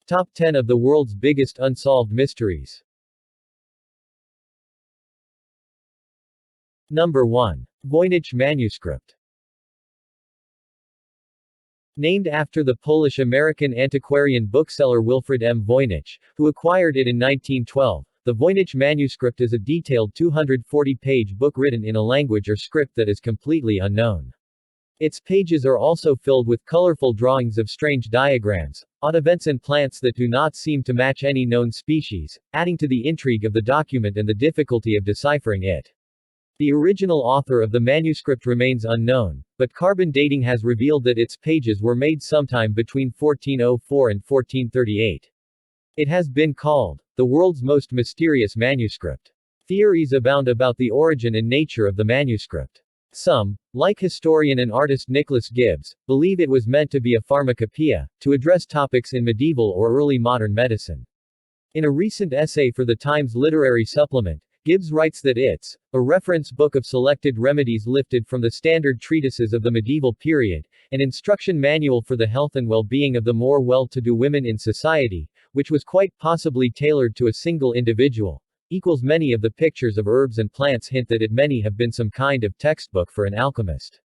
Top 10 of the world's biggest unsolved mysteries. Number 1. Voynich Manuscript. Named after the Polish-American antiquarian bookseller Wilfrid M. Voynich, who acquired it in 1912, the Voynich Manuscript is a detailed 240-page book written in a language or script that is completely unknown. Its pages are also filled with colorful drawings of strange diagrams, odd events and plants that do not seem to match any known species, adding to the intrigue of the document and the difficulty of deciphering it. The original author of the manuscript remains unknown, but carbon dating has revealed that its pages were made sometime between 1404 and 1438. It has been called the world's most mysterious manuscript. Theories abound about the origin and nature of the manuscript. Some, like historian and artist Nicholas Gibbs, believe it was meant to be a pharmacopoeia, to address topics in medieval or early modern medicine. In a recent essay for the Times Literary Supplement, Gibbs writes that it's a reference book of selected remedies lifted from the standard treatises of the medieval period, an instruction manual for the health and well-being of the more well-to-do women in society, which was quite possibly tailored to a single individual. Equals many of the pictures of herbs and plants hint that it many have been some kind of textbook for an alchemist.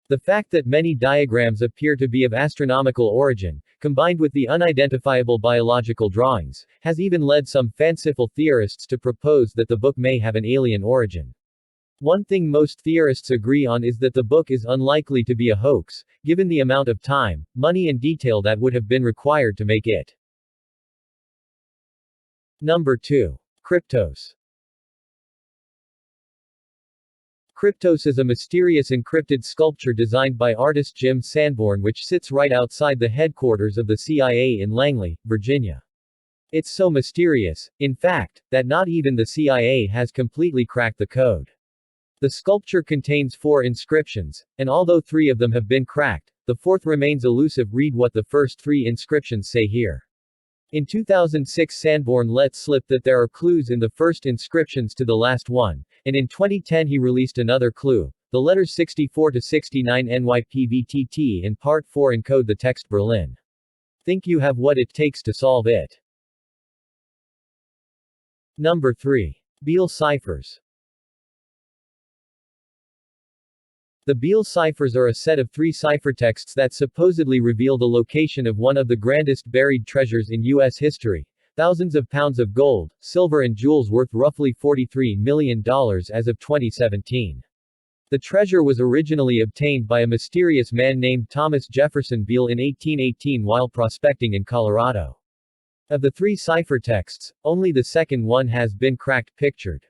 The fact that many diagrams appear to be of astronomical origin, combined with the unidentifiable biological drawings, has even led some fanciful theorists to propose that the book may have an alien origin. One thing most theorists agree on is that the book is unlikely to be a hoax, given the amount of time, money and detail that would have been required to make it. Number 2. Kryptos. Kryptos is a mysterious encrypted sculpture designed by artist Jim Sanborn which sits right outside the headquarters of the CIA in Langley, Virginia. It's so mysterious, in fact, that not even the CIA has completely cracked the code. The sculpture contains 4 inscriptions, and although 3 of them have been cracked, the 4th remains elusive. Read what the first 3 inscriptions say here. In 2006 Sanborn let slip that there are clues in the first inscriptions to the last one, and in 2010 he released another clue. The letters 64 to 69 NYPVTT in Part 4 encode the text Berlin. Think you have what it takes to solve it. Number 3. Beale ciphers. The Beale ciphers are a set of 3 ciphertexts that supposedly reveal the location of one of the grandest buried treasures in U.S. history. Thousands of pounds of gold, silver and jewels worth roughly $43 million as of 2017. The treasure was originally obtained by a mysterious man named Thomas Jefferson Beale in 1818 while prospecting in Colorado. Of the 3 ciphertexts, only the second one has been cracked pictured.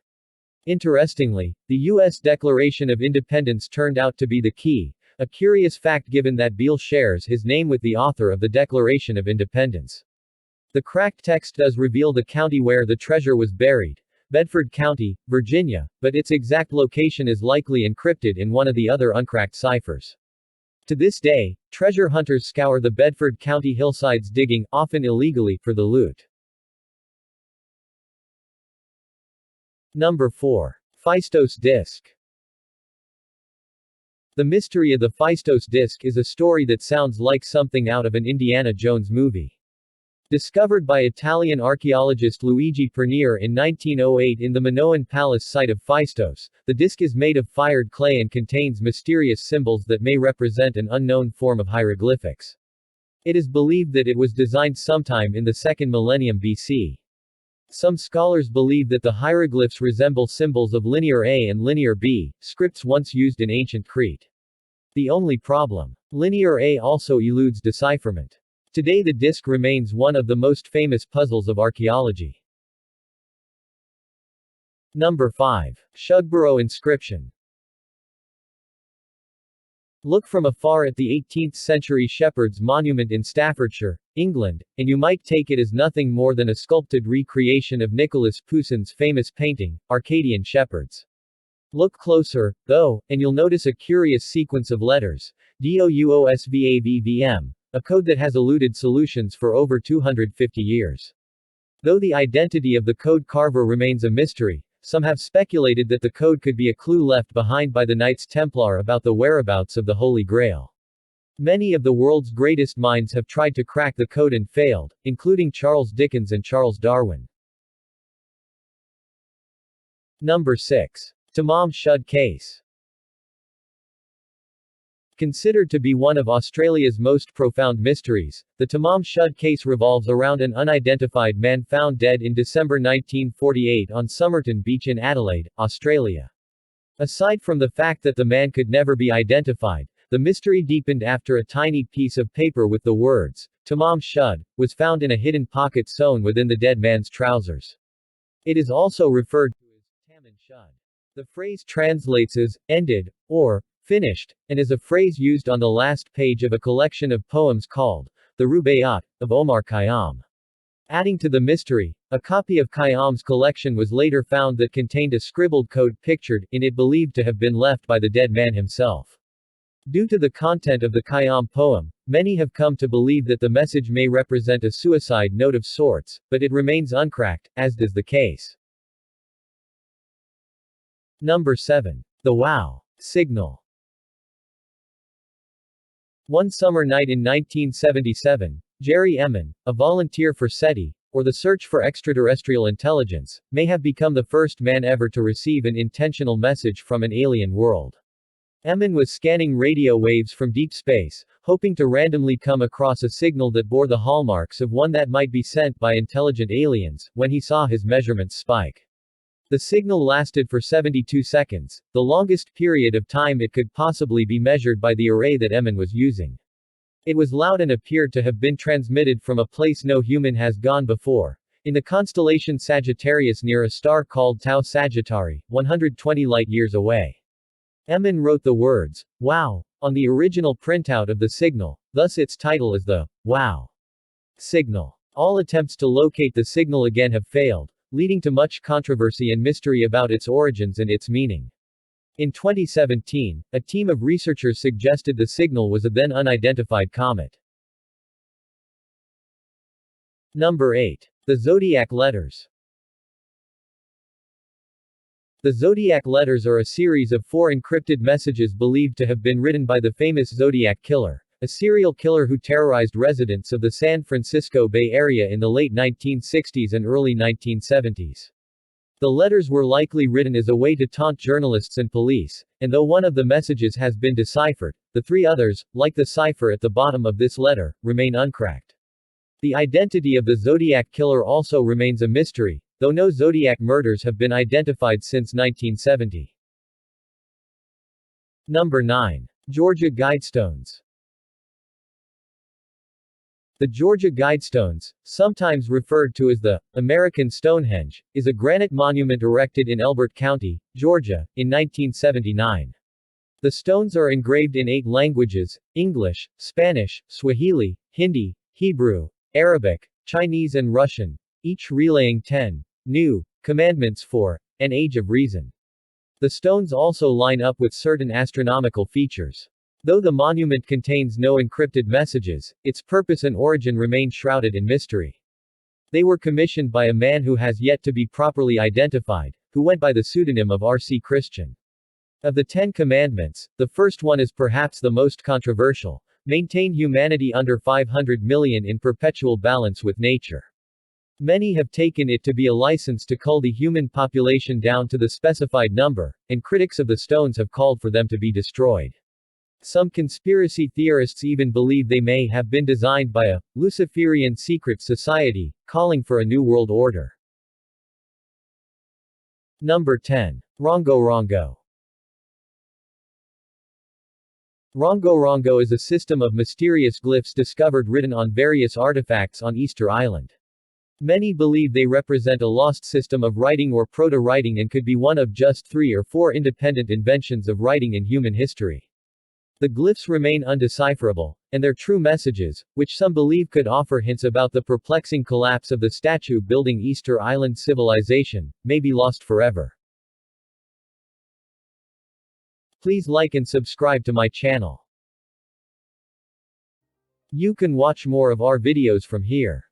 Interestingly, the U.S. Declaration of Independence turned out to be the key, a curious fact given that Beale shares his name with the author of the Declaration of Independence. The cracked text does reveal the county where the treasure was buried, Bedford County, Virginia, but its exact location is likely encrypted in one of the other uncracked ciphers. To this day, treasure hunters scour the Bedford County hillsides digging, often illegally, for the loot. Number 4. Phaistos Disc. The mystery of the Phaistos Disc is a story that sounds like something out of an Indiana Jones movie. Discovered by Italian archaeologist Luigi Pernier in 1908 in the Minoan Palace site of Phaistos, the disc is made of fired clay and contains mysterious symbols that may represent an unknown form of hieroglyphics. It is believed that it was designed sometime in the 2nd millennium BC. Some scholars believe that the hieroglyphs resemble symbols of Linear A and Linear B, scripts once used in ancient Crete. The only problem: Linear A also eludes decipherment. Today the disc remains one of the most famous puzzles of archaeology. Number 5. Shugborough inscription. Look from afar at the 18th-century shepherd's monument in Staffordshire, England, and you might take it as nothing more than a sculpted recreation of Nicolas Poussin's famous painting, Arcadian Shepherds. Look closer, though, and you'll notice a curious sequence of letters, DOUSVAVVM, a code that has eluded solutions for over 250 years. Though the identity of the code carver remains a mystery, some have speculated that the code could be a clue left behind by the Knights Templar about the whereabouts of the Holy Grail. Many of the world's greatest minds have tried to crack the code and failed, including Charles Dickens and Charles Darwin. Number 6. Tamam Shud Case. Considered to be one of Australia's most profound mysteries, the Tamam Shud case revolves around an unidentified man found dead in December 1948 on Somerton Beach in Adelaide, Australia. Aside from the fact that the man could never be identified, the mystery deepened after a tiny piece of paper with the words, Tamam Shud, was found in a hidden pocket sewn within the dead man's trousers. It is also referred to as Tamam Shud. The phrase translates as, ended, or, finished, and is a phrase used on the last page of a collection of poems called the Rubaiyat of Omar Khayyam. Adding to the mystery, a copy of Khayyam's collection was later found that contained a scribbled code pictured in it believed to have been left by the dead man himself. Due to the content of the Khayyam poem, many have come to believe that the message may represent a suicide note of sorts, but it remains uncracked, as does the case. Number 7. The Wow Signal. One summer night in 1977, Jerry Emin, a volunteer for SETI, or the Search for Extraterrestrial Intelligence, may have become the first man ever to receive an intentional message from an alien world. Emin was scanning radio waves from deep space, hoping to randomly come across a signal that bore the hallmarks of one that might be sent by intelligent aliens, when he saw his measurements spike. The signal lasted for 72 seconds, the longest period of time it could possibly be measured by the array that Emin was using. It was loud and appeared to have been transmitted from a place no human has gone before, in the constellation Sagittarius near a star called Tau Sagittari, 120 light-years away. Emin wrote the words, "Wow," on the original printout of the signal, thus its title is the Wow Signal. All attempts to locate the signal again have failed, leading to much controversy and mystery about its origins and its meaning. In 2017, a team of researchers suggested the signal was a then unidentified comet. Number 8. The Zodiac Letters. The Zodiac Letters are a series of 4 encrypted messages believed to have been written by the famous Zodiac Killer, a serial killer who terrorized residents of the San Francisco Bay Area in the late 1960s and early 1970s. The letters were likely written as a way to taunt journalists and police, and though one of the messages has been deciphered, the 3 others, like the cipher at the bottom of this letter, remain uncracked. The identity of the Zodiac Killer also remains a mystery, though no Zodiac murders have been identified since 1970. Number 9. Georgia Guidestones. The Georgia Guidestones, sometimes referred to as the American Stonehenge, is a granite monument erected in Elbert County, Georgia, in 1979. The stones are engraved in 8 languages: English, Spanish, Swahili, Hindi, Hebrew, Arabic, Chinese and Russian, each relaying 10 new commandments for an age of reason. The stones also line up with certain astronomical features. Though the monument contains no encrypted messages, its purpose and origin remain shrouded in mystery. They were commissioned by a man who has yet to be properly identified, who went by the pseudonym of R.C. Christian. Of the 10 commandments, the first one is perhaps the most controversial: maintain humanity under 500 million in perpetual balance with nature. Many have taken it to be a license to cull the human population down to the specified number, and critics of the stones have called for them to be destroyed. Some conspiracy theorists even believe they may have been designed by a Luciferian secret society, calling for a new world order. Number 10. Rongo Rongo. Rongo Rongo is a system of mysterious glyphs discovered written on various artifacts on Easter Island. Many believe they represent a lost system of writing or proto-writing and could be one of just 3 or 4 independent inventions of writing in human history. The glyphs remain undecipherable, and their true messages, which some believe could offer hints about the perplexing collapse of the statue building Easter Island civilization, may be lost forever. Please like and subscribe to my channel. You can watch more of our videos from here.